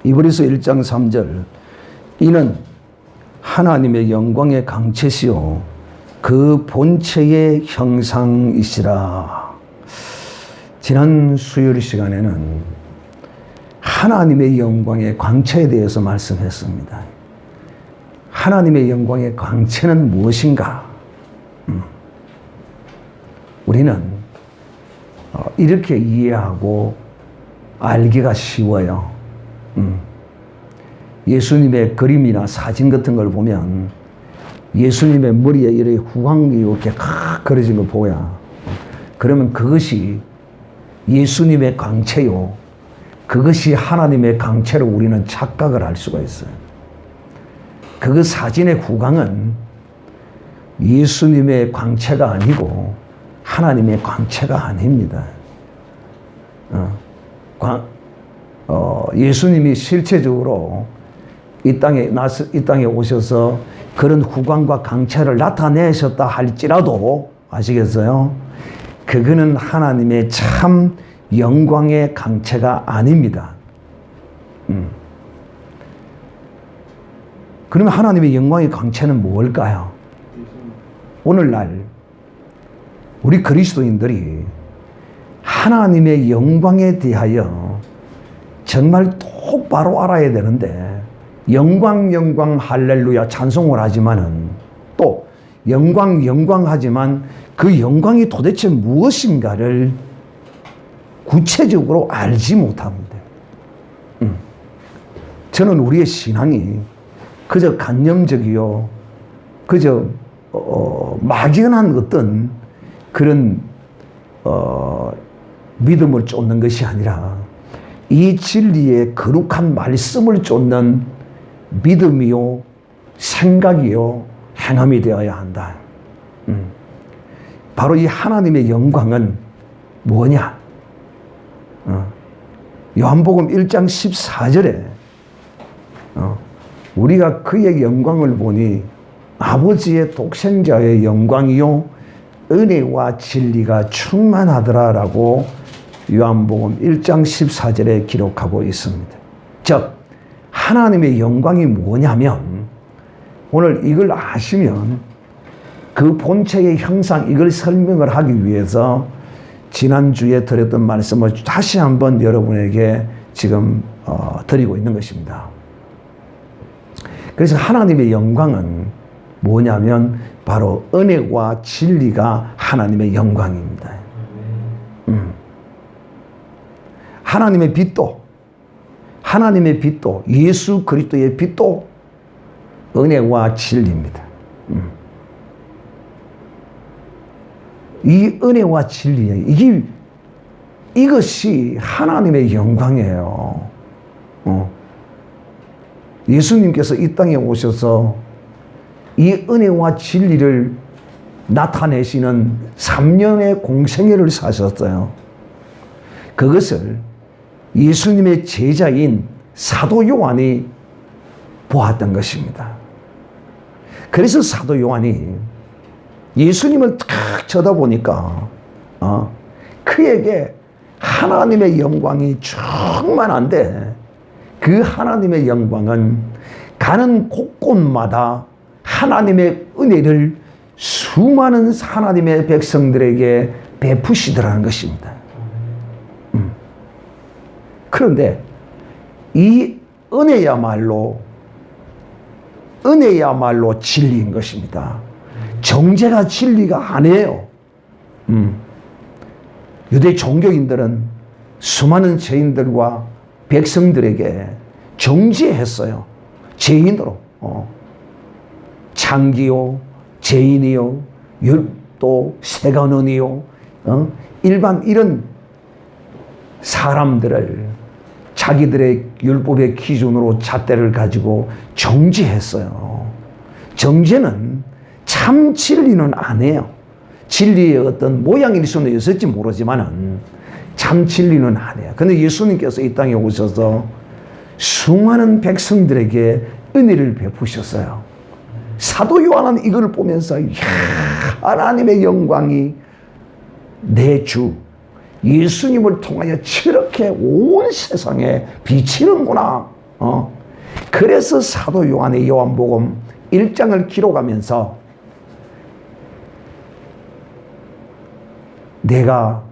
이브리서 1장 3절 이는 하나님의 영광의 강체시요 그 본체의 형상이시라. 지난 수요일 시간에는 하나님의 영광의 광채에 대해서 말씀했습니다. 하나님의 영광의 광채는 무엇인가? 우리는 이렇게 이해하고 알기가 쉬워요. 예수님의 그림이나 사진 같은 걸 보면 예수님의 머리에 이렇게 후광이 이렇게 그려진 걸 보야. 그러면 그것이 예수님의 광채요. 그것이 하나님의 광채로 우리는 착각을 할 수가 있어요. 그 사진의 후광은 예수님의 광채가 아니고 하나님의 광채가 아닙니다. 예수님이 실체적으로 이 땅에 오셔서 그런 후광과 광채를 나타내셨다 할지라도 아시겠어요? 그거는 하나님의 참 영광의 광채가 아닙니다. 그러면 하나님의 영광의 광채는 뭘까요? 오늘날 우리 그리스도인들이 하나님의 영광에 대하여 정말 똑바로 알아야 되는데 영광 영광 할렐루야 찬송을 하지만은 또 영광 영광 하지만 그 영광이 도대체 무엇인가를 구체적으로 알지 못합니다. 저는 우리의 신앙이 그저 관념적이요 그저 막연한 어떤 그런 믿음을 쫓는 것이 아니라 이 진리의 거룩한 말씀을 쫓는 믿음이요 생각이요 행함이 되어야 한다. 바로 이 하나님의 영광은 뭐냐? 요한복음 1장 14절에 우리가 그의 영광을 보니 아버지의 독생자의 영광이요 은혜와 진리가 충만하더라라고 요한복음 1장 14절에 기록하고 있습니다. 즉 하나님의 영광이 뭐냐면 오늘 이걸 아시면 그 본체의 형상 이걸 설명을 하기 위해서 지난주에 드렸던 말씀을 다시 한번 여러분에게 지금 드리고 있는 것입니다. 그래서 하나님의 영광은 뭐냐면 바로 은혜와 진리가 하나님의 영광입니다. 하나님의 빛도 예수 그리스도의 빛도 은혜와 진리입니다. 이 은혜와 진리 이것이 하나님의 영광이에요. 예수님께서 이 땅에 오셔서 이 은혜와 진리를 나타내시는 3년의 공생애를 사셨어요. 그것을 예수님의 제자인 사도 요한이 보았던 것입니다. 그래서 사도 요한이 예수님을 탁 쳐다보니까 그에게 하나님의 영광이 충만한데 그 하나님의 영광은 가는 곳곳마다 하나님의 은혜를 수많은 하나님의 백성들에게 베푸시더라는 것입니다. 그런데 이 은혜야말로 진리인 것입니다. 정죄가 진리가 아니에요. 유대 종교인들은 수많은 죄인들과 백성들에게 정죄했어요. 죄인으로. 창기요, 죄인이요, 율도, 세간원이요, 일반 이런 사람들을 자기들의 율법의 기준으로 잣대를 가지고 정죄했어요. 정죄는 참 진리는 아니에요. 진리의 어떤 모양일 수는 있을지 모르지만은 참 진리는 아니에요. 근데 예수님께서 이 땅에 오셔서 수많은 백성들에게 은혜를 베푸셨어요. 사도 요한은 이걸 보면서 하나님의 영광이 내 주 예수님을 통하여 저렇게 온 세상에 비치는구나. 그래서 사도 요한의 요한복음 1장을 기록하면서 내가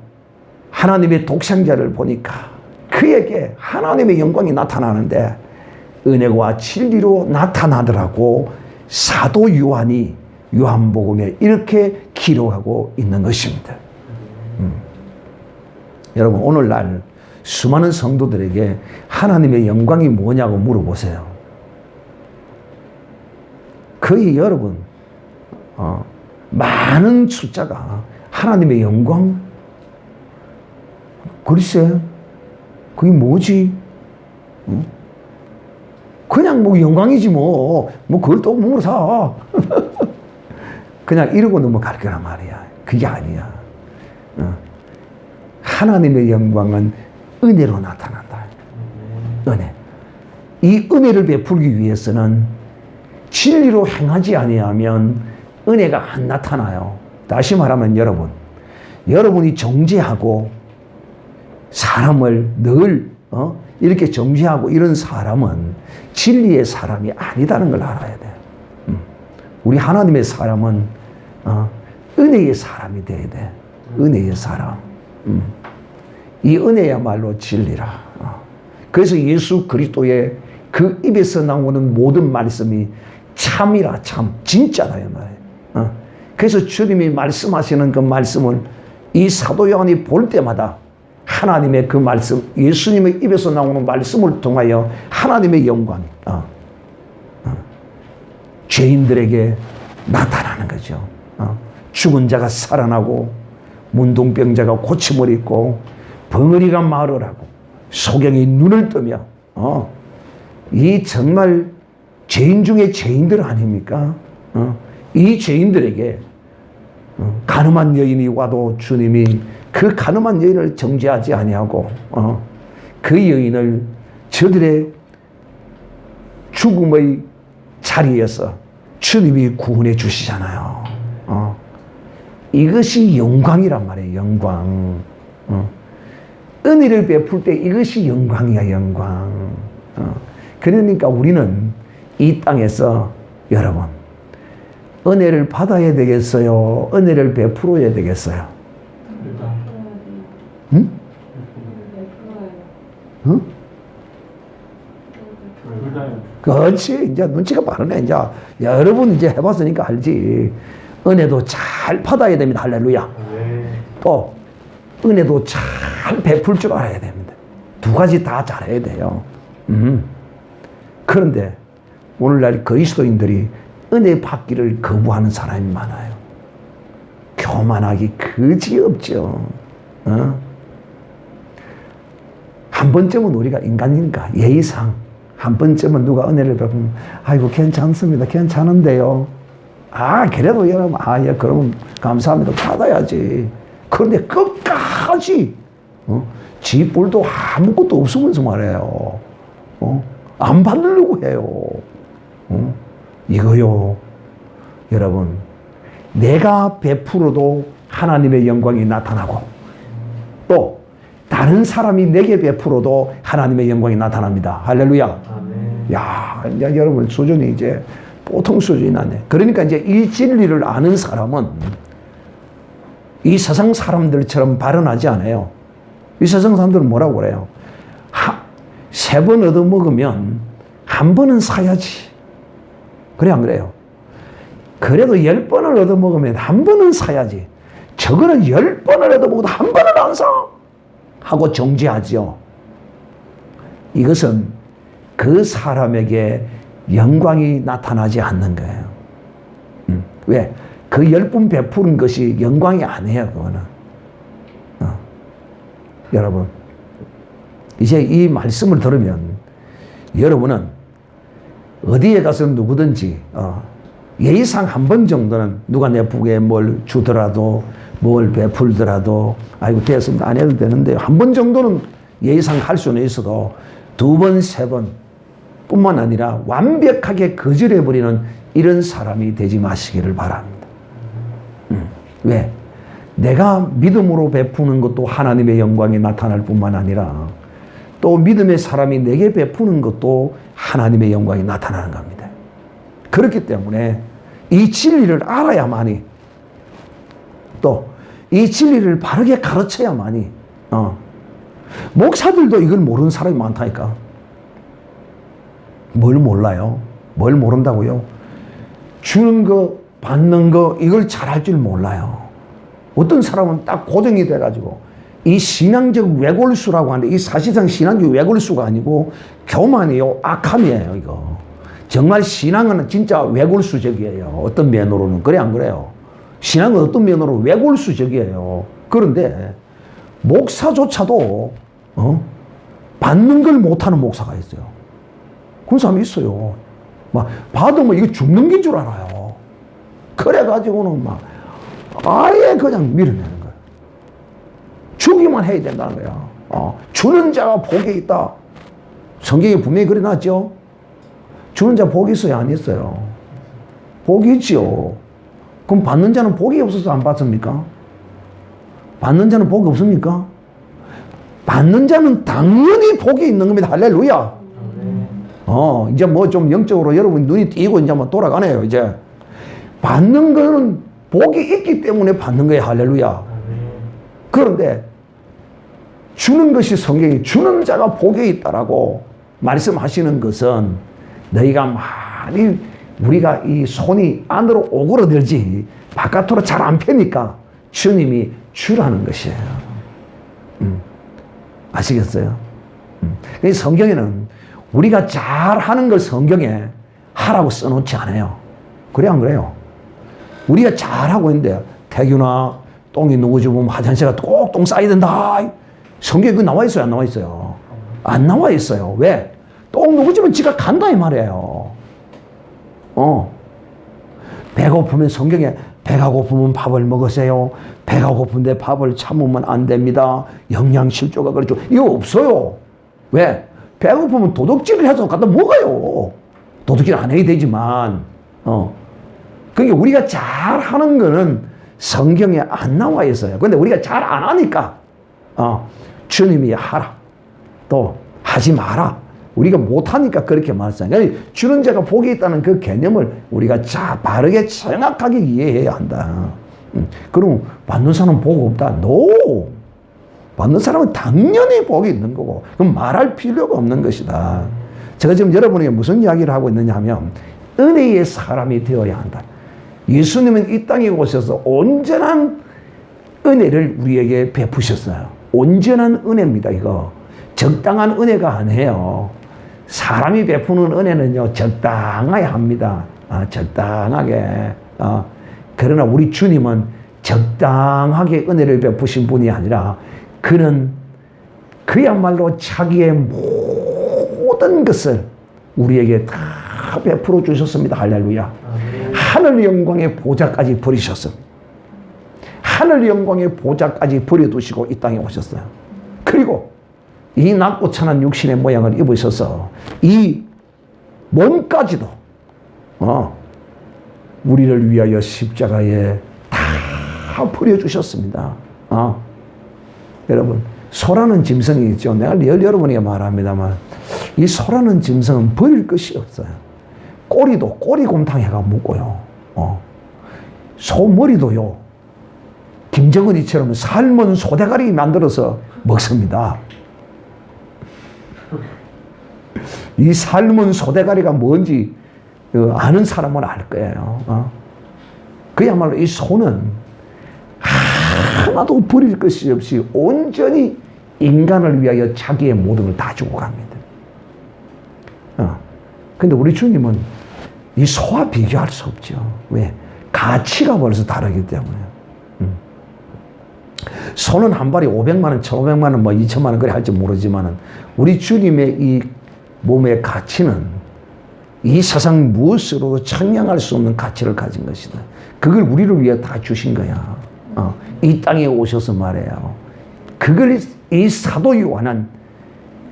하나님의 독생자를 보니까 그에게 하나님의 영광이 나타나는데 은혜와 진리로 나타나더라고 사도 요한이 요한복음에 이렇게 기록하고 있는 것입니다. 여러분 오늘날 수많은 성도들에게 하나님의 영광이 뭐냐고 물어보세요. 거의 여러분 많은 숫자가 하나님의 영광? 글쎄 그게 뭐지? 그냥 뭐 영광이지 뭐 그걸 또 몸으로 사. 그냥 이러고 넘어갈 거란 말이야. 그게 아니야. 하나님의 영광은 은혜로 나타난다. 은혜. 이 은혜를 베풀기 위해서는 진리로 행하지 아니하면 은혜가 안 나타나요. 다시 말하면 여러분이 정죄하고 사람을 늘 이렇게 정죄하고 이런 사람은 진리의 사람이 아니다는 걸 알아야 돼. 우리 하나님의 사람은 은혜의 사람이 돼야 돼. 은혜의 사람. 이 은혜야말로 진리라. 그래서 예수 그리스도의 그 입에서 나오는 모든 말씀이 참이라 참 진짜다 이 말이에요. 그래서 주님이 말씀하시는 그 말씀을 이 사도 요한이 볼 때마다 하나님의 그 말씀, 예수님의 입에서 나오는 말씀을 통하여 하나님의 영광이 죄인들에게 나타나는 거죠. 죽은 자가 살아나고 문둥병자가 고침을 입고 벙어리가 말을 하고 소경이 눈을 뜨며 이 정말 죄인 중에 죄인들 아닙니까? 이 죄인들에게 가늠한 여인이 와도 주님이 그 가늠한 여인을 정죄하지 아니하고 그 여인을 저들의 죽음의 자리에서 주님이 구원해 주시잖아요. 이것이 영광이란 말이에요. 영광. 은혜를 베풀 때 이것이 영광이야. 영광. 그러니까 우리는 이 땅에서 여러분 은혜를 받아야 되겠어요? 은혜를 베풀어야 되겠어요? 응? 응? 그렇지. 이제 눈치가 빠르네. 이제 여러분 이제 해봤으니까 알지. 은혜도 잘 받아야 됩니다. 할렐루야. 또 은혜도 잘 베풀 줄 알아야 됩니다. 두 가지 다 잘해야 돼요. 그런데 오늘날 그리스도인들이 은혜 받기를 거부하는 사람이 많아요. 교만하기 그지없죠. 한 번쯤은 우리가 인간이니까 예의상 한 번쯤은 누가 은혜를 베푸면 아이고 괜찮습니다. 괜찮은데요. 그래도 여러분 예 그러면 감사합니다. 받아야지. 그런데 끝까지 지 뿔도 아무것도 없으면서 말해요. 안 받으려고 해요. 이거요. 여러분 내가 베풀어도 하나님의 영광이 나타나고 또 다른 사람이 내게 베풀어도 하나님의 영광이 나타납니다. 할렐루야. 아멘. 야, 이제 여러분 수준이 이제 보통 수준이 아니에요. 그러니까 이제 이 진리를 아는 사람은 이 세상 사람들처럼 발언하지 않아요. 이 세상 사람들은 뭐라고 그래요? 3번 얻어먹으면 한 번은 사야지. 그래 안 그래요? 그래도 10번을 얻어먹으면 한 번은 사야지. 저거는 10번을 얻어먹어도 한 번은 안 사. 하고 정죄하죠. 이것은 그 사람에게 영광이 나타나지 않는 거예요. 왜? 그 10번 베푸는 것이 영광이 아니에요. 그거는. 여러분 이제 이 말씀을 들으면 여러분은 어디에 가서 누구든지 예의상 한 번 정도는 누가 내 북에 뭘 주더라도 뭘 베풀더라도 아이고 됐습니다. 안 해도 되는데요. 한 번 정도는 예의상 할 수는 있어도 2번, 3번 뿐만 아니라 완벽하게 거절해버리는 이런 사람이 되지 마시기를 바랍니다. 왜? 내가 믿음으로 베푸는 것도 하나님의 영광이 나타날 뿐만 아니라 또 믿음의 사람이 내게 베푸는 것도 하나님의 영광이 나타나는 겁니다. 그렇기 때문에 이 진리를 알아야만이, 또 이 진리를 바르게 가르쳐야만이, 목사들도 이걸 모르는 사람이 많다니까. 뭘 몰라요? 뭘 모른다고요? 주는 거, 받는 거, 이걸 잘할 줄 몰라요. 어떤 사람은 딱 고정이 돼가지고, 이 신앙적 외골수라고 하는데, 이 사실상 신앙적 외골수가 아니고 교만이요, 악함이에요, 이거. 정말 신앙은 진짜 외골수적이에요. 어떤 면으로는. 그래, 안 그래요? 신앙은 어떤 면으로 외골수적이에요. 그런데 목사조차도 받는 걸 못하는 목사가 있어요. 그런 사람이 있어요. 막 받으면 이거 죽는 게 줄 알아요. 그래가지고는 막 아예 그냥 밀어내는 거예요. 주기만 해야 된다는 거야. 주는 자가 복이 있다. 성경에 분명히 그래 놨죠. 주는 자 복이 있어요, 안 있어요? 복이 있죠. 그럼 받는 자는 복이 없어서 안 받습니까? 받는 자는 복이 없습니까? 받는 자는 당연히 복이 있는 겁니다. 할렐루야. 이제 뭐 좀 영적으로 여러분 눈이 띄고 이제 뭐 돌아가네요. 이제 받는 거는 복이 있기 때문에 받는 거예요. 할렐루야. 그런데 주는 것이, 성경이 주는 자가 복이 있다라고 말씀하시는 것은, 너희가 많이, 우리가 이 손이 안으로 오그러들지 바깥으로 잘 안 펴니까 주님이 주라는 것이에요. 아시겠어요? 성경에는 우리가 잘하는 걸 성경에 하라고 써놓지 않아요. 그래, 안 그래요? 우리가 잘하고 있는데, 태규나 똥이 누구 집 보면 화장실에 꼭 똥 싸야 된다. 성경에 그거 나와 있어요, 안 나와 있어요? 안 나와 있어요. 왜? 똥 누구 집은 지가 간다 이 말이에요. 배고프면, 성경에 배가 고프면 밥을 먹으세요. 배가 고픈데 밥을 참으면 안 됩니다. 영양실조가 그렇죠. 이거 없어요. 왜? 배고프면 도둑질을 해서 갖다 먹어요. 도둑질 안 해야 되지만, 그러니까 우리가 잘하는 거는 성경에 안 나와 있어요. 근데 우리가 잘 안 하니까, 주님이 하라. 또 하지 마라. 우리가 못하니까 그렇게 말씀해요. 그러니까 주는 자가 복이 있다는 그 개념을 우리가 바르게 정확하게 이해해야 한다. 그럼 받는 사람은 복 없다? No! 받는 사람은 당연히 복이 있는 거고, 그럼 말할 필요가 없는 것이다. 제가 지금 여러분에게 무슨 이야기를 하고 있느냐 하면, 은혜의 사람이 되어야 한다. 예수님은 이 땅에 오셔서 온전한 은혜를 우리에게 베푸셨어요. 온전한 은혜입니다, 이거. 적당한 은혜가 아니에요. 사람이 베푸는 은혜는요, 적당해야 합니다. 적당하게. 그러나 우리 주님은 적당하게 은혜를 베푸신 분이 아니라, 그는 그야말로 자기의 모든 것을 우리에게 다 베풀어 주셨습니다. 할렐루야. 하늘 영광의 보좌까지 버리셨습니다. 하늘 영광의 보좌까지 버려두시고 이 땅에 오셨어요. 그리고 이 낮고 천한 육신의 모양을 입으셔서 이 몸까지도 우리를 위하여 십자가에 다 버려주셨습니다. 여러분, 소라는 짐승이 있죠. 내가 여러분에게 말합니다만, 이 소라는 짐승은 버릴 것이 없어요. 꼬리도 꼬리곰탕 해가 묻고요. 소 머리도요, 김정은이처럼 삶은 소대가리 만들어서 먹습니다. 이 삶은 소대가리가 뭔지 아는 사람은 알 거예요. 그야말로 이 소는 하나도 버릴 것이 없이 온전히 인간을 위하여 자기의 모든 걸 다 주고 갑니다. 근데 우리 주님은 이 소와 비교할 수 없죠. 왜? 가치가 벌써 다르기 때문에. 소는 한 발이 500만 원, 1,500만 원, 뭐 2,000만 원 그래 할지 모르지만은, 우리 주님의 이 몸의 가치는 이 세상 무엇으로도 청량할 수 없는 가치를 가진 것이다. 그걸 우리를 위해 다 주신 거야. 이 땅에 오셔서 말해요. 그걸 이 사도 요한은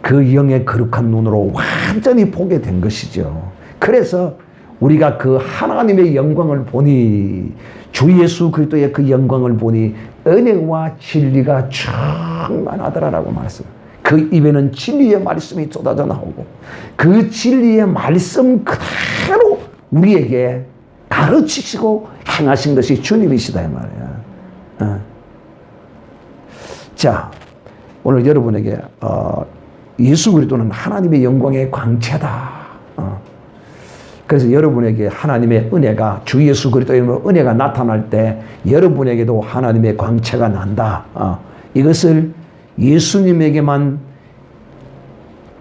그 영의 거룩한 눈으로 완전히 보게 된 것이죠. 그래서 우리가 그 하나님의 영광을 보니, 주 예수 그리스도의 그 영광을 보니 은혜와 진리가 충만하더라라고 말씀. 그 입에는 진리의 말씀이 쏟아져 나오고 그 진리의 말씀 그대로 우리에게 가르치시고 행하신 것이 주님이시다 이 말이야. 자, 오늘 여러분에게 예수 그리스도는 하나님의 영광의 광채다. 그래서 여러분에게 하나님의 은혜가 주 예수 그리스도의 은혜가 나타날 때 여러분에게도 하나님의 광채가 난다. 이것을 예수님에게만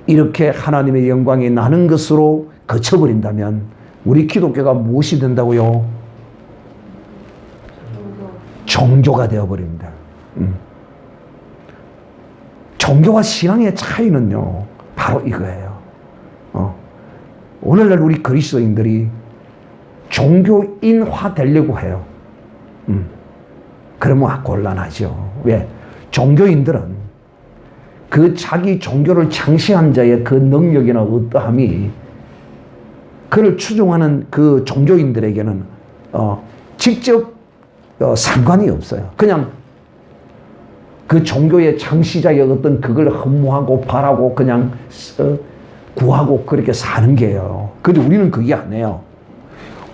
이렇게 하나님의 영광이 나는 것으로 그쳐버린다면 우리 기독교가 무엇이 된다고요? 종교가 되어버립니다. 종교와 신앙의 차이는요, 바로 이거예요. 오늘날 우리 그리스도인들이 종교인화 되려고 해요. 그러면 곤란하죠. 왜? 종교인들은 그 자기 종교를 창시한 자의 그 능력이나 어떠함이 그를 추종하는 그 종교인들에게는 직접 상관이 없어요. 그냥 그 종교의 창시자의 어떤 그걸 흠모하고 바라고 그냥 구하고 그렇게 사는 게요. 근데 우리는 그게 아니에요.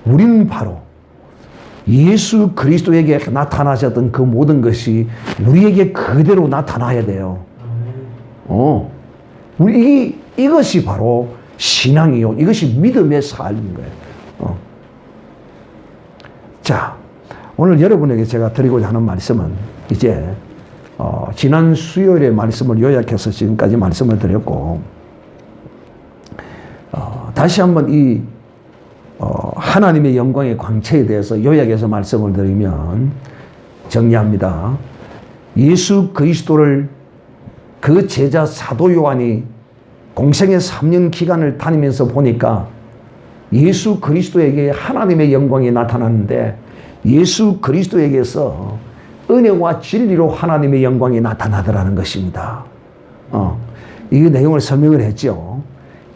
우리는 바로 예수 그리스도에게 나타나셨던 그 모든 것이 우리에게 그대로 나타나야 돼요. 이것이 바로 신앙이요. 이것이 믿음의 삶인 거예요. 자, 오늘 여러분에게 제가 드리고자 하는 말씀은 이제 지난 수요일의 말씀을 요약해서 지금까지 말씀을 드렸고 다시 한번 이 하나님의 영광의 광채에 대해서 요약해서 말씀을 드리면 정리합니다. 예수 그리스도를 그 제자 사도 요한이 공생의 3년 기간을 다니면서 보니까 예수 그리스도에게 하나님의 영광이 나타났는데 예수 그리스도에게서 은혜와 진리로 하나님의 영광이 나타나더라는 것입니다. 이 내용을 설명을 했죠.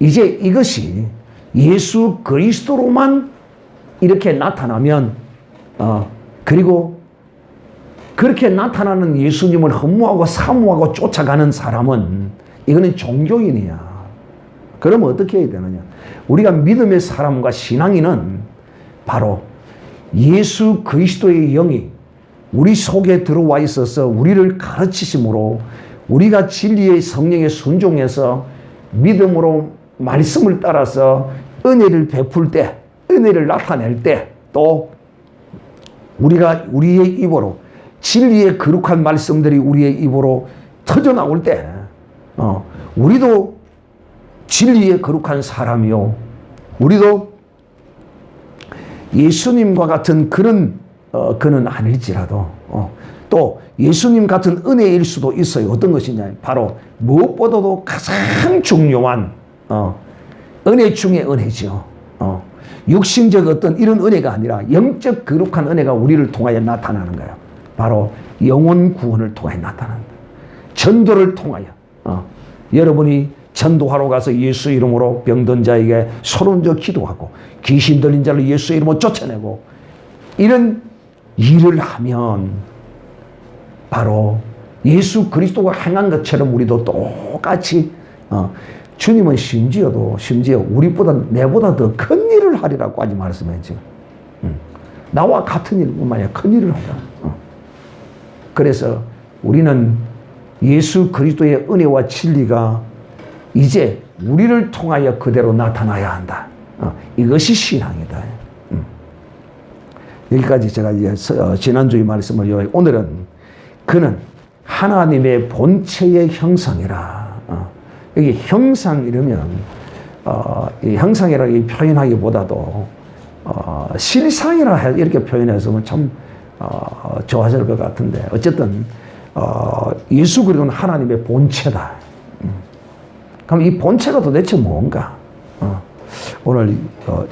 이제 이것이 예수 그리스도로만 이렇게 나타나면 그리고 그렇게 나타나는 예수님을 흠모하고 사모하고 쫓아가는 사람은 이거는 종교인이야. 그러면 어떻게 해야 되느냐? 우리가 믿음의 사람과 신앙인은 바로 예수 그리스도의 영이 우리 속에 들어와 있어서 우리를 가르치심으로 우리가 진리의 성령에 순종해서 믿음으로 말씀을 따라서 은혜를 베풀 때, 은혜를 나타낼 때, 또 우리가 우리의 입으로 진리의 거룩한 말씀들이 우리의 입으로 터져나올 때 우리도 진리의 거룩한 사람이요. 우리도 예수님과 같은 그런 그는 아닐지라도 또 예수님 같은 은혜일 수도 있어요. 어떤 것이냐? 바로 무엇보다도 가장 중요한 은혜 중의 은혜죠. 육신적 어떤 이런 은혜가 아니라 영적 거룩한 은혜가 우리를 통하여 나타나는 거예요. 바로 영혼 구원을 통하여 나타난다. 전도를 통하여 여러분이 전도하러 가서 예수 이름으로 병든 자에게 소론져 기도하고 귀신 들린 자를 예수 이름으로 쫓아내고 이런 일을 하면 바로 예수 그리스도가 행한 것처럼 우리도 똑같이 주님은 심지어 우리보다 내보다 더 큰 일을 하리라고 아직 말씀했죠. 나와 같은 일뿐만 아니라 큰 일을 하라. 그래서 우리는 예수 그리스도의 은혜와 진리가 이제 우리를 통하여 그대로 나타나야 한다. 이것이 신앙이다. 여기까지 제가 이제 지난주의 말씀을 요약. 오늘은 그는 하나님의 본체의 형상이라. 여기 형상 이러면 이 형상이라고 표현하기보다도 실상이라 이렇게 표현했으면 참 좋아질 것 같은데 어쨌든 예수 그리스도는 하나님의 본체다. 그럼 이 본체가 도대체 뭔가? 오늘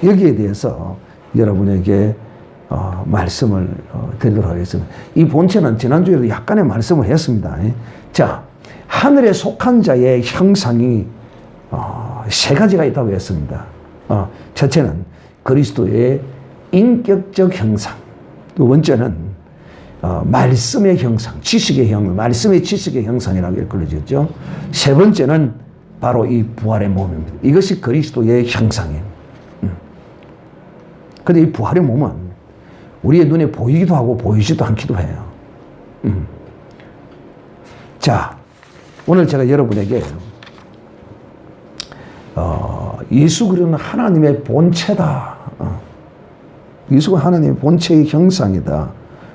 여기에 대해서 여러분에게 말씀을 드리도록 하겠습니다. 이 본체는 지난주에도 약간의 말씀을 했습니다. 자, 하늘에 속한 자의 형상이 세 가지가 있다고 했습니다. 첫째는 그리스도의 인격적 형상, 두 번째는 말씀의 형상, 말씀의 지식의 형상이라고 일컬어졌죠. 세 번째는 바로 이 부활의 몸입니다. 이것이 그리스도의 형상이에요. 근데 이 부활의 몸은 우리의 눈에 보이기도 하고 보이지도 않기도 해요. 자, 오늘 제가 여러분에게 예수 그리스도는 하나님의 본체다. 예수가 하나님의 본체의 형상이다.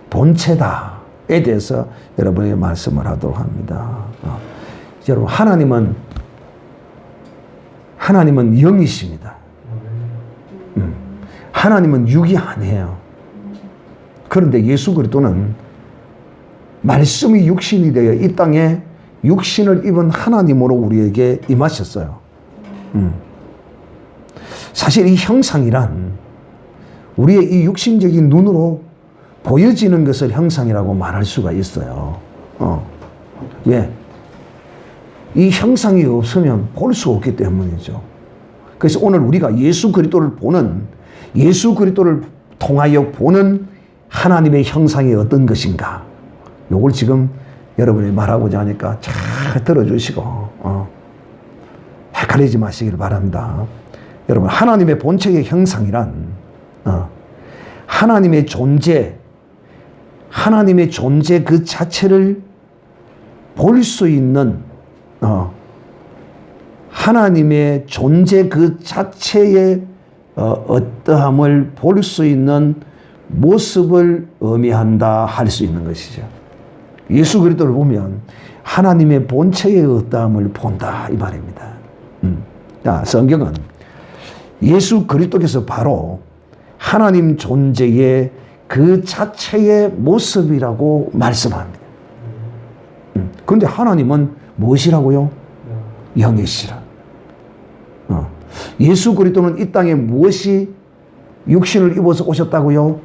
본체다에 대해서 여러분에게 말씀을 하도록 합니다. 여러분, 하나님은 영이십니다. 하나님은 육이 아니에요. 그런데 예수 그리스도는 말씀이 육신이 되어 이 땅에 육신을 입은 하나님으로 우리에게 임하셨어요. 사실 이 형상이란 우리의 이 육신적인 눈으로 보여지는 것을 형상이라고 말할 수가 있어요. 왜? 이 형상이 없으면 볼 수 없기 때문이죠. 그래서 오늘 우리가 예수 그리스도를 통하여 보는 하나님의 형상이 어떤 것인가? 요걸 지금 여러분이 말하고자 하니까 잘 들어주시고 헷갈리지 마시기를 바랍니다. 여러분, 하나님의 본체의 형상이란 하나님의 존재 그 자체를 볼 수 있는 하나님의 존재 그 자체의 어떠함을 볼 수 있는 모습을 의미한다 할 수 있는 것이죠. 예수 그리스도를 보면 하나님의 본체의 어떠함을 본다 이 말입니다. 자, 성경은 예수 그리스도께서 바로 하나님 존재의 그 자체의 모습이라고 말씀합니다. 그런데 하나님은 무엇이라고요? 영이시라. 예수 그리스도는 이 땅에 무엇이 육신을 입어서 오셨다고요?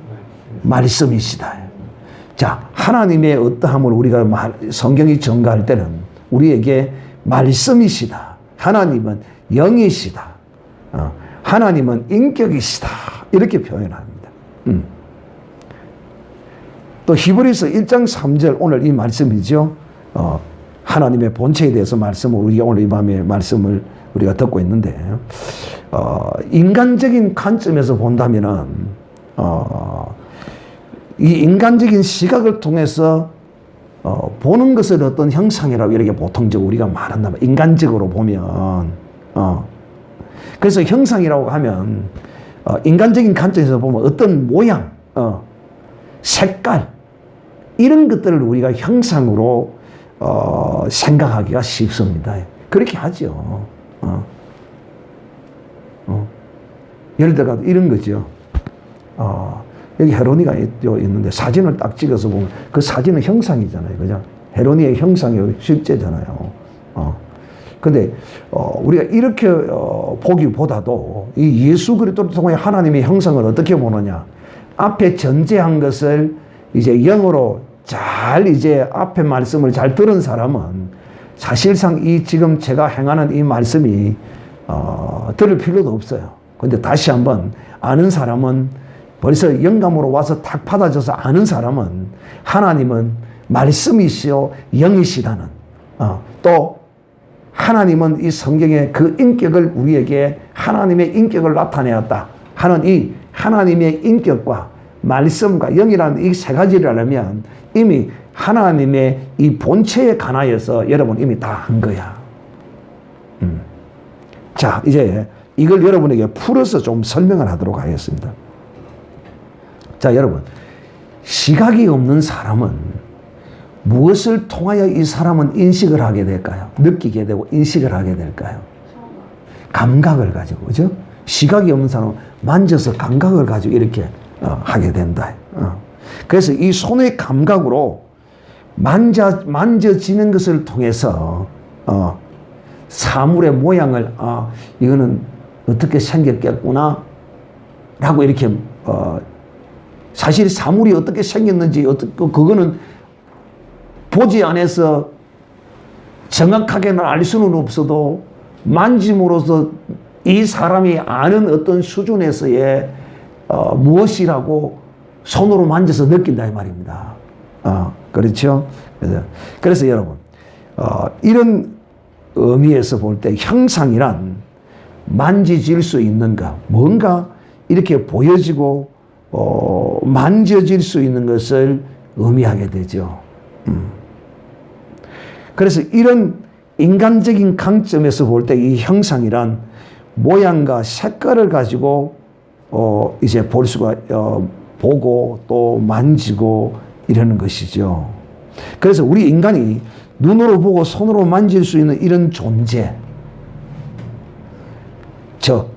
말씀이시다. 자, 하나님의 어떠함을 우리가 성경이 전가할 때는 우리에게 말씀이시다. 하나님은 영이시다. 하나님은 인격이시다. 이렇게 표현합니다. 또 히브리서 1장 3절 오늘 이 말씀이죠. 하나님의 본체에 대해서 말씀을 우리가 오늘 이 밤에 말씀을 우리가 듣고 있는데 인간적인 관점에서 본다면은 이 인간적인 시각을 통해서 보는 것을 어떤 형상이라고 이렇게 보통적으로 우리가 말한다. 인간적으로 보면 그래서 형상이라고 하면 인간적인 관점에서 보면 어떤 모양, 색깔 이런 것들을 우리가 형상으로 생각하기가 쉽습니다. 그렇게 하죠. 예를 들어 이런 거죠. 여기 헤로니가 있는데 사진을 딱 찍어서 보면 그 사진은 형상이잖아요. 그죠? 헤로니의 형상이 실제잖아요. 근데 우리가 이렇게 보기보다도 이 예수 그리스도를 통해 하나님의 형상을 어떻게 보느냐? 앞에 전제한 것을 이제 영어로 잘 이제 앞에 말씀을 잘 들은 사람은 사실상 이 지금 제가 행하는 이 말씀이 들을 필요도 없어요. 근데 다시 한번 아는 사람은 벌써 영감으로 와서 탁 받아줘서 아는 사람은 하나님은 말씀이시요 영이시다는 또 하나님은 이 성경의 그 인격을 우리에게 하나님의 인격을 나타내었다 하는 이 하나님의 인격과 말씀과 영이라는 이 세 가지를 알면 이미 하나님의 이 본체에 관하여서 여러분 이미 다 한 거야. 자, 이제 이걸 여러분에게 풀어서 좀 설명을 하도록 하겠습니다. 자, 여러분, 시각이 없는 사람은 무엇을 통하여 이 사람은 인식을 하게 될까요? 느끼게 되고 인식을 하게 될까요? 감각을 가지고, 그죠? 시각이 없는 사람은 만져서 감각을 가지고 이렇게 하게 된다. 그래서 이 손의 감각으로 만져지는 것을 통해서 사물의 모양을 이거는 어떻게 생겼겠구나 라고 이렇게 사실 사물이 어떻게 생겼는지 그거는 보지 않아서 정확하게는 알 수는 없어도 만짐으로써 이 사람이 아는 어떤 수준에서의 무엇이라고 손으로 만져서 느낀다 이 말입니다. 그렇죠? 그래서 여러분, 이런 의미에서 볼 때 형상이란 만지질 수 있는 것, 뭔가 이렇게 보여지고 만져질 수 있는 것을 의미하게 되죠. 그래서 이런 인간적인 관점에서 볼 때 이 형상이란 모양과 색깔을 가지고 이제 볼 수가 보고 또 만지고 이러는 것이죠. 그래서 우리 인간이 눈으로 보고 손으로 만질 수 있는 이런 존재, 즉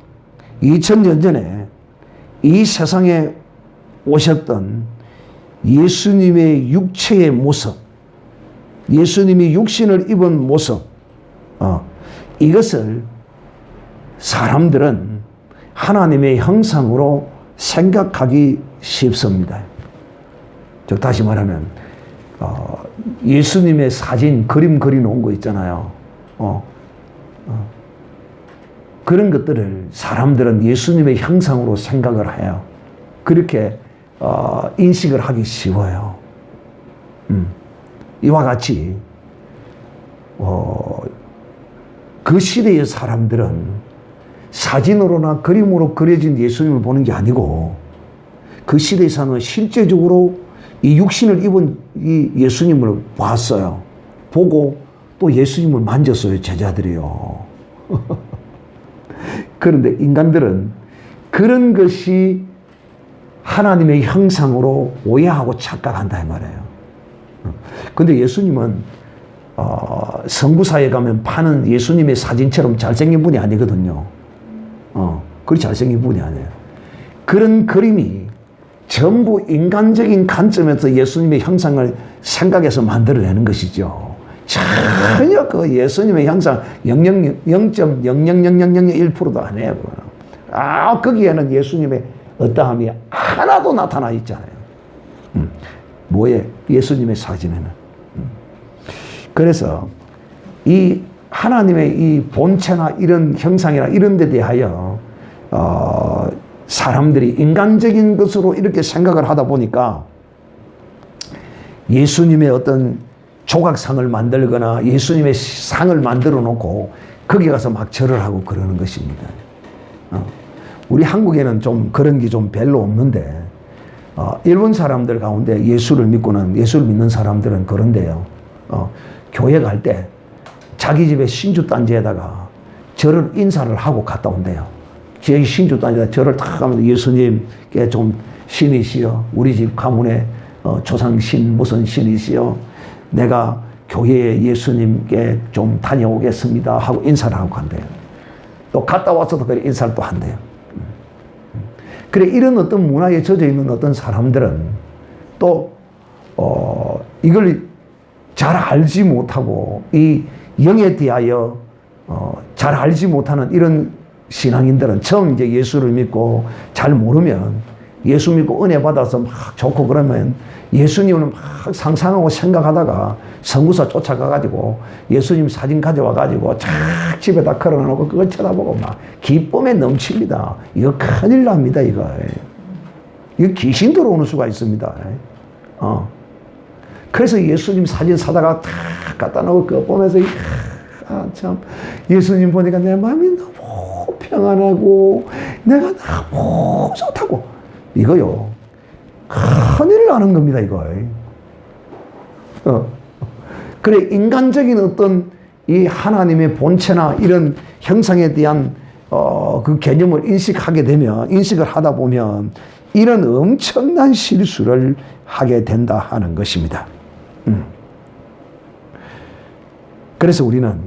2000년 전에 이 세상에 오셨던 예수님의 육체의 모습, 예수님이 육신을 입은 모습, 이것을 사람들은 하나님의 형상으로 생각하기 쉽습니다. 즉 다시 말하면 예수님의 사진, 그림 그려놓은 거 있잖아요. 그런 것들을 사람들은 예수님의 형상으로 생각을 해요. 그렇게 인식을 하기 쉬워요. 이와 같이 그 시대의 사람들은 사진으로나 그림으로 그려진 예수님을 보는 게 아니고 그 시대에서는 실제적으로 이 육신을 입은 이 예수님을 봤어요. 보고 또 예수님을 만졌어요, 제자들이요. 그런데 인간들은 그런 것이 하나님의 형상으로 오해하고 착각한다 이 말이에요. 근데 예수님은 성부사에 가면 파는 예수님의 사진처럼 잘생긴 분이 아니거든요. 그리 잘생긴 분이 아니에요. 그런 그림이 전부 인간적인 관점에서 예수님의 형상을 생각해서 만들어내는 것이죠. 전혀 그 예수님의 형상 0.0000001%도 아니에요. 거기에는 예수님의 어떠함이 하나도 나타나 있잖아요. 뭐에? 예수님의 사진에는. 그래서 이 하나님의 이 본체나 이런 형상이나 이런 데 대하여 사람들이 인간적인 것으로 이렇게 생각을 하다 보니까 예수님의 어떤 조각상을 만들거나 예수님의 상을 만들어 놓고 거기 가서 막 절을 하고 그러는 것입니다. 우리 한국에는 좀 그런 게 좀 별로 없는데 일본 사람들 가운데 예수를 믿는 사람들은 그런데요. 교회 갈 때 자기 집에 신주단지에다가 절을 인사를 하고 갔다 온대요. 제 신주단지에다 절을 탁 하면서 예수님께 좀 신이시여, 우리 집 가문의 조상신 무슨 신이시여, 내가 교회에 예수님께 좀 다녀오겠습니다 하고 인사를 하고 간대요. 또 갔다 와서도 그래 인사를 또 한대요. 그래, 이런 어떤 문화에 젖어 있는 어떤 사람들은 또 이걸 잘 알지 못하고 이 영에 대하여 잘 알지 못하는 이런 신앙인들은 처음 이제 예수를 믿고 잘 모르면 예수 믿고 은혜 받아서 막 좋고 그러면 예수님을 막 상상하고 생각하다가 성구사 쫓아가가지고 예수님 사진 가져와가지고 착 집에다 걸어놓고 그걸 쳐다보고 막 기쁨에 넘칩니다. 이거 큰일 납니다, 이거. 이거 귀신 들어오는 수가 있습니다. 그래서 예수님 사진 사다가 탁 갖다 놓고 그거 보면서 참 예수님 보니까 내 마음이 너무 평안하고 내가 너무 좋다고. 이거요. 큰일 나는 겁니다, 이거. 그래, 인간적인 어떤 이 하나님의 본체나 이런 형상에 대한 그 개념을 인식을 하다 보면 이런 엄청난 실수를 하게 된다 하는 것입니다. 그래서 우리는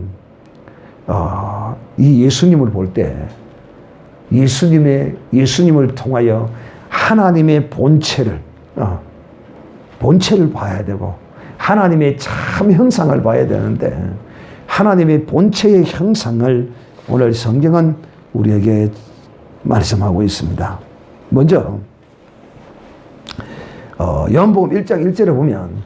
이 예수님을 볼 때 예수님을 통하여 하나님의 본체를 봐야 되고 하나님의 참 형상을 봐야 되는데 하나님의 본체의 형상을 오늘 성경은 우리에게 말씀하고 있습니다. 먼저 요한복음 1장 1절에 보면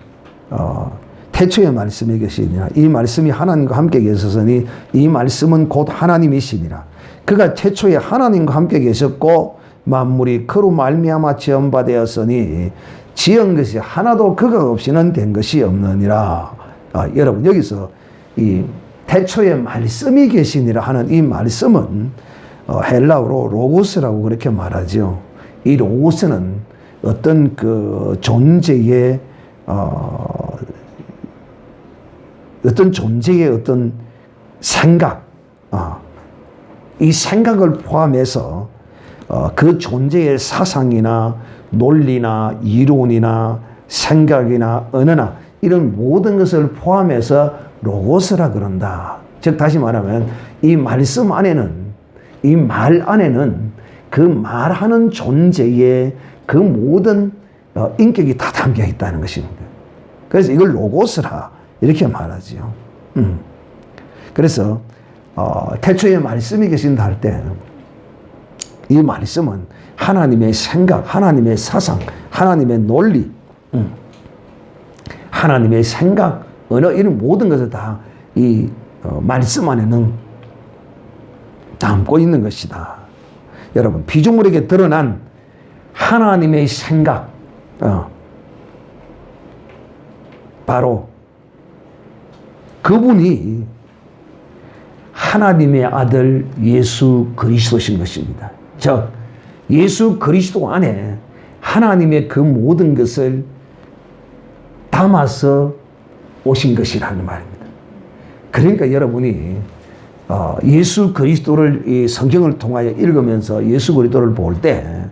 태초에 말씀이 계시니라 이 말씀이 하나님과 함께 계셨으니 이 말씀은 곧 하나님이시니라. 그가 태초에 하나님과 함께 계셨고 만물이 그로 말미암아 지음바 되었으니 지은 것이 하나도 그가 없이는 된 것이 없느니라. 여러분 여기서 이 태초에 말씀이 계시니라 하는 이 말씀은 헬라어로 로고스라고 그렇게 말하죠. 이 로고스는 어떤 그 존재의 어떤 생각, 이 생각을 포함해서 그 존재의 사상이나 논리나 이론이나 생각이나 언어나 이런 모든 것을 포함해서 로고스라 그런다. 즉 다시 말하면 이 말씀 안에는, 이 말 안에는 그 말하는 존재의 그 모든 인격이 다 담겨 있다는 것입니다. 그래서 이걸 로고스라 이렇게 말하지요. 그래서 태초에 말씀이 계신다 할 때 이 말씀은 하나님의 생각, 하나님의 사상, 하나님의 논리, 하나님의 생각, 언어 이런 모든 것을 다 이 말씀 안에는 담고 있는 것이다. 여러분 피조물에게 드러난 하나님의 생각, 바로 그분이 하나님의 아들 예수 그리스도신 것입니다. 즉 예수 그리스도 안에 하나님의 그 모든 것을 담아서 오신 것이라는 말입니다. 그러니까 여러분이 예수 그리스도를 이 성경을 통하여 읽으면서 예수 그리스도를 볼 때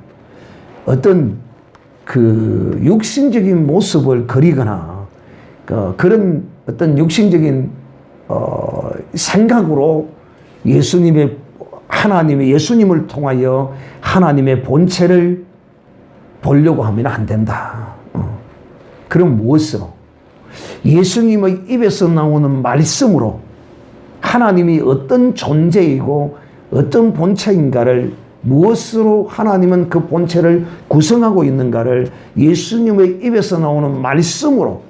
어떤 그 육신적인 모습을 그리거나 그런 어떤 육신적인 생각으로 예수님을 통하여 하나님의 본체를 보려고 하면 안 된다. 그럼 무엇으로? 예수님의 입에서 나오는 말씀으로 하나님이 어떤 존재이고 어떤 본체인가를, 무엇으로 하나님은 그 본체를 구성하고 있는가를 예수님의 입에서 나오는 말씀으로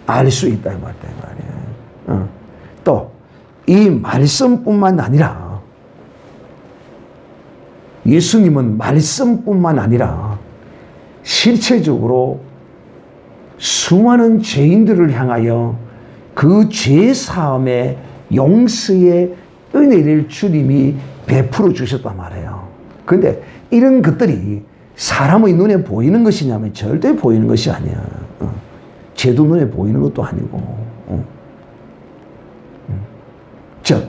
알 수 있다 이 말이에요. 또 이 말씀뿐만 아니라 예수님은 말씀뿐만 아니라 실체적으로 수많은 죄인들을 향하여 그 죄사함의 용서의 은혜를 주님이 베풀어 주셨단 말이에요. 그런데 이런 것들이 사람의 눈에 보이는 것이냐면 절대 보이는 것이 아니야. 죄도 눈에 보이는 것도 아니고. 즉,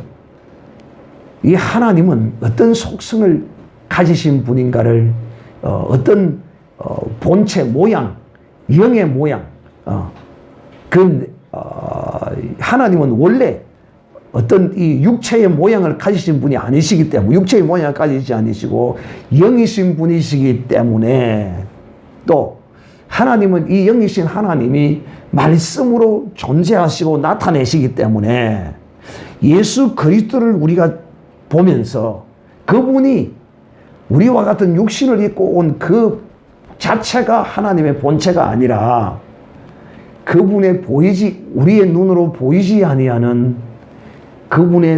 이 하나님은 어떤 속성을 가지신 분인가를 어떤 본체 모양, 영의 모양, 하나님은 원래 어떤 이 육체의 모양을 가지신 분이 아니시기 때문에, 육체의 모양을 가지지 않으시고 영이신 분이시기 때문에, 또 하나님은 이 영이신 하나님이 말씀으로 존재하시고 나타내시기 때문에 예수 그리스도를 우리가 보면서 그분이 우리와 같은 육신을 입고 온 그 자체가 하나님의 본체가 아니라 그분의 우리의 눈으로 보이지 아니하는 그분의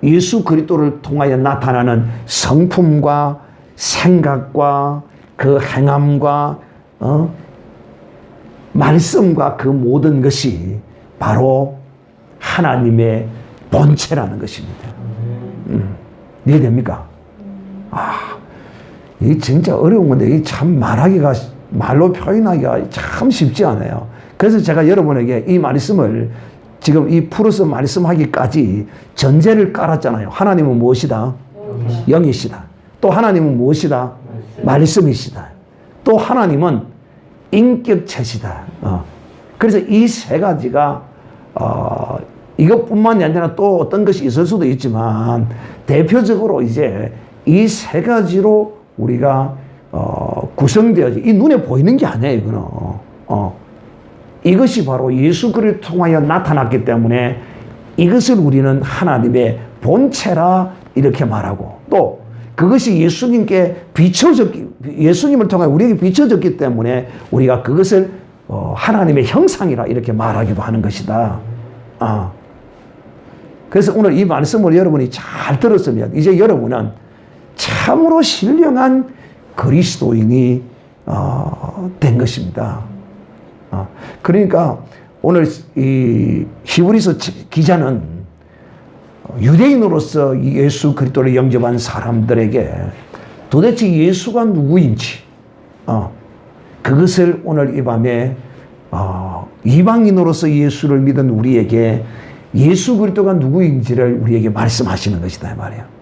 예수 그리스도를 통하여 나타나는 성품과 생각과 그 행함과 말씀과 그 모든 것이 바로 하나님의 본체라는 것입니다. 이해됩니까? 이게 진짜 어려운 건데, 이게 참 말로 표현하기가 참 쉽지 않아요. 그래서 제가 여러분에게 이 말씀을 지금 이 풀어서 말씀하기까지 전제를 깔았잖아요. 하나님은 무엇이다? 영이시다. 또 하나님은 무엇이다? 말씀이시다. 또 하나님은 인격체시다. 그래서 이 세 가지가 이것뿐만이 아니라 또 어떤 것이 있을 수도 있지만 대표적으로 이제 이 세 가지로 우리가 구성되어지, 이 눈에 보이는 게 아니에요. 이거는 이것이 바로 예수 그리스도를 통하여 나타났기 때문에 이것을 우리는 하나님의 본체라 이렇게 말하고, 또 그것이 예수님을 통하여 우리에게 비춰졌기 때문에 우리가 그것을 하나님의 형상이라 이렇게 말하기도 하는 것이다. 그래서 오늘 이 말씀을 여러분이 잘 들었으면 이제 여러분은 참으로 신령한 그리스도인이 된 것입니다. 그러니까 오늘 이 히브리서 기자는 유대인으로서 예수 그리스도를 영접한 사람들에게 도대체 예수가 누구인지 그것을 오늘 이 밤에 이방인으로서 예수를 믿은 우리에게 예수 그리스도가 누구인지를 우리에게 말씀하시는 것이다 이 말이에요.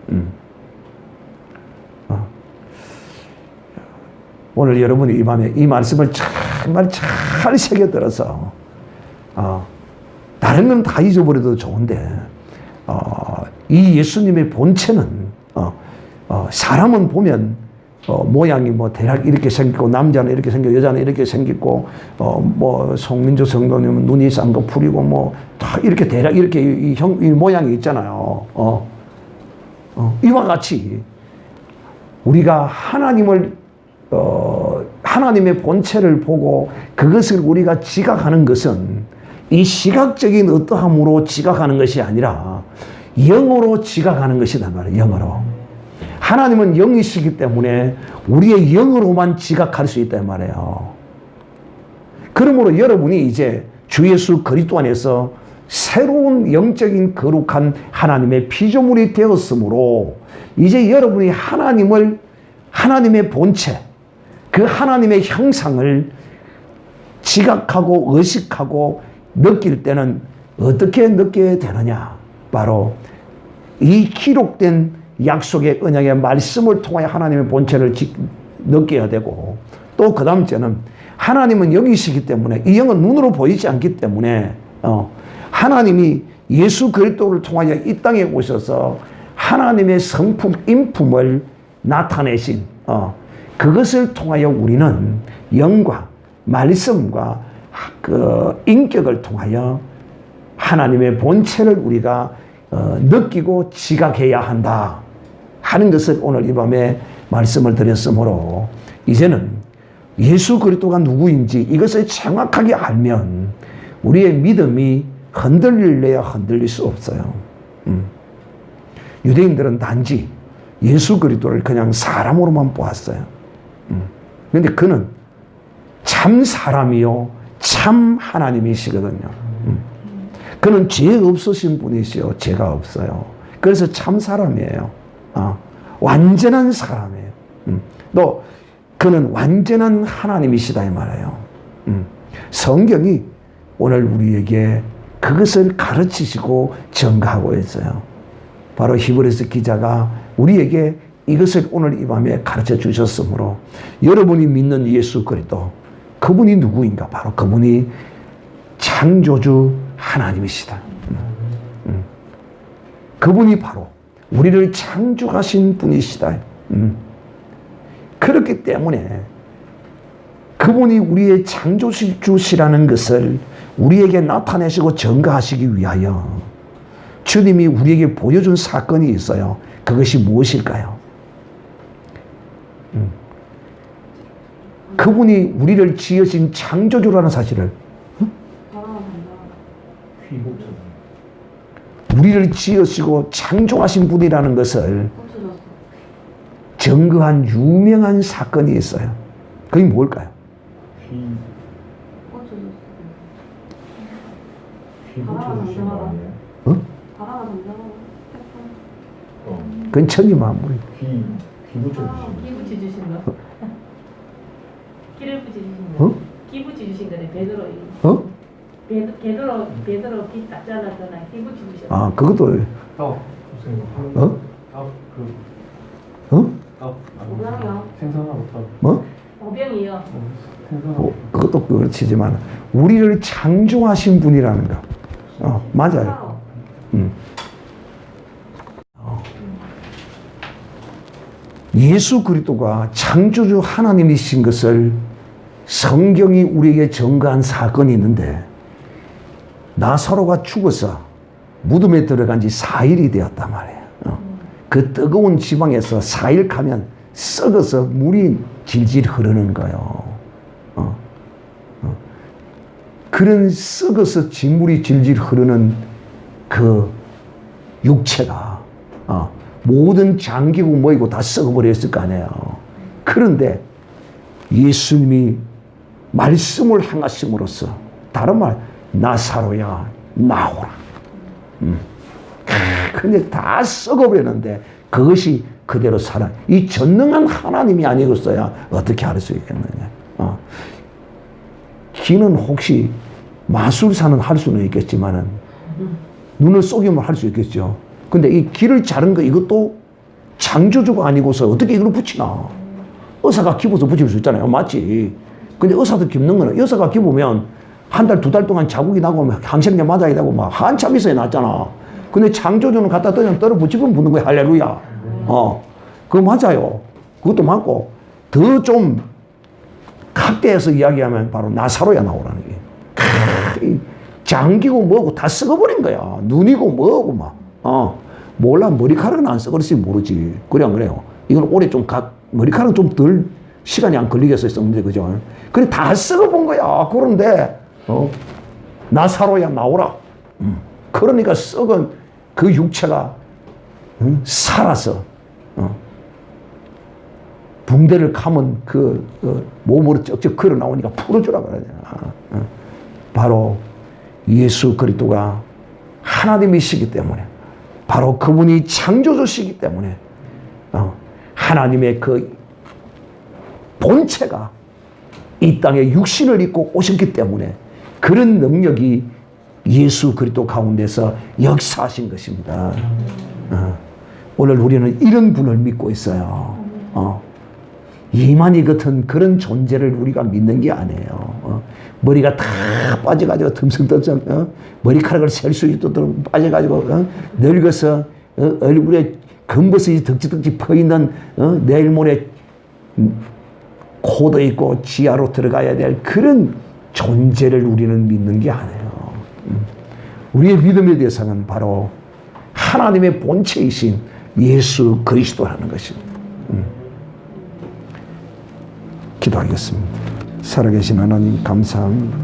오늘 여러분이 이 밤에 이 말씀을 정말 잘 새겨들어서 다른 건 다 잊어버려도 좋은데 이 예수님의 본체는 사람은 보면 모양이 뭐 대략 이렇게 생기고 남자는 이렇게 생기고 여자는 이렇게 생기고 뭐 송민주 성도님은 눈이 쌍꺼풀이고 뭐 다 이렇게 대략 이렇게 이 모양이 있잖아요. 이와 같이 우리가 하나님의 본체를 보고 그것을 우리가 지각하는 것은 이 시각적인 어떠함으로 지각하는 것이 아니라 영으로 지각하는 것이다 말이에요. 영으로. 하나님은 영이시기 때문에 우리의 영으로만 지각할 수 있단 말이에요. 그러므로 여러분이 이제 주 예수 그리스도 안에서 새로운 영적인 거룩한 하나님의 피조물이 되었으므로 이제 여러분이 하나님의 본체, 그 하나님의 형상을 지각하고 의식하고 느낄 때는 어떻게 느껴야 되느냐? 바로 이 기록된 약속의 언약의 말씀을 통하여 하나님의 본체를 느껴야 되고, 또 그 다음째는 하나님은 영이시기 때문에 이 영은 눈으로 보이지 않기 때문에 하나님이 예수 그리스도를 통하여 이 땅에 오셔서 하나님의 성품, 인품을 나타내신 그것을 통하여 우리는 영과 말씀과 그 인격을 통하여 하나님의 본체를 우리가 느끼고 지각해야 한다 하는 것을 오늘 이 밤에 말씀을 드렸으므로 이제는 예수 그리스도가 누구인지 이것을 정확하게 알면 우리의 믿음이 흔들릴래야 흔들릴 수 없어요. 유대인들은 단지 예수 그리스도를 그냥 사람으로만 보았어요. 그런데 그는 참 사람이요 참 하나님이시거든요. 그는 죄 없으신 분이시요 죄가 없어요. 그래서 참 사람이에요. 완전한 사람이에요. 또 그는 완전한 하나님이시다 이 말이에요. 성경이 오늘 우리에게 그것을 가르치시고 증가하고 있어요. 바로 히브리서 기자가 우리에게 이것을 오늘 이 밤에 가르쳐 주셨으므로 여러분이 믿는 예수 그리스도 그분이 누구인가? 바로 그분이 창조주 하나님이시다. 그분이 바로 우리를 창조하신 분이시다. 그렇기 때문에 그분이 우리의 창조주시라는 것을 우리에게 나타내시고 증거하시기 위하여 주님이 우리에게 보여준 사건이 있어요. 그것이 무엇일까요? 그분이 우리를 지으신 창조주라는 사실을 우리를 지으시고 창조하신 분이라는 것을 증거한 유명한 사건이 있어요. 그게 뭘까요? 그건 천지 만물. 귀 붙여주신 거? 귀를 붙여주신 거? 귀 붙여주신 거네. 베드로 귀 딱 잘랐잖아. 귀 붙여주신 거. 그것도. 오병이요. 생선하고 탑. 뭐? 오병이요. 그것도 그렇지만 우리를 창조하신 분이라는 거. 맞아요. 예수 그리스도가 창조주 하나님이신 것을 성경이 우리에게 증거한 사건이 있는데 나사로가 죽어서 무덤에 들어간 지 4일이 되었단 말이에요. 그 뜨거운 지방에서 4일 가면 썩어서 물이 질질 흐르는 거예요. 그런 썩어서 진물이 질질 흐르는 그 육체가 모든 장기고 뭐이고 다 썩어버렸을 거 아니에요. 그런데 예수님이 말씀을 행하심으로써 다른 말 나사로야 나오라. 근데 다 썩어버렸는데 그것이 그대로 살아. 이 전능한 하나님이 아니었어야 어떻게 할 수 있겠느냐. 기는 혹시 마술사는 할 수는 있겠지만은 눈을 속이면 할 수 있겠죠. 근데 이 기를 자른 거 이것도 창조주가 아니고서 어떻게 이걸 붙이나. 의사가 기부서 붙일 수 있잖아요. 맞지? 근데 의사도 깁는 거는 의사가 기부면 한 달, 두 달 동안 자국이 나고 항생제 맞아야 되고 막 한참 있어야 낫잖아. 근데 창조주는 갖다 떨어 붙이면 붙는 거야. 할렐루야. 그거 맞아요. 그것도 맞고 더 좀 확대해서 이야기하면 바로 나사로야 나오라는 게. 장기고 뭐고 다 썩어버린 거야. 눈이고 뭐고 막. 몰라. 머리카락은 안 썩을지 모르지. 그래 안 그래요? 이건 오래 좀 머리카락은 좀 덜 시간이 안 걸리겠어요. 썩는데 그죠? 그래 다 썩어본 거야. 그런데 나사로야 나오라. 그러니까 썩은 그 육체가 살아서 붕대를 감은 그 몸으로 쩍쩍 걸어 나오니까 풀어주라 그러냐. 바로 예수 그리스도가 하나님이시기 때문에, 바로 그분이 창조주시기 때문에 하나님의 그 본체가 이 땅에 육신을 입고 오셨기 때문에 그런 능력이 예수 그리스도 가운데서 역사하신 것입니다. 오늘 우리는 이런 분을 믿고 있어요. 이만희 같은 그런 존재를 우리가 믿는 게 아니에요. 머리가 다 빠져가지고 듬성듬성 머리카락을 셀 수 있도록 빠져가지고 늙어서 얼굴에 검버섯이 덕지덕지 퍼있는 내일 모레 코도 있고 지하로 들어가야 될 그런 존재를 우리는 믿는 게 아니에요. 우리의 믿음의 대상은 바로 하나님의 본체이신 예수 그리스도라는 것입니다. 기도하겠습니다. 살아계신 하나님 감사합니다.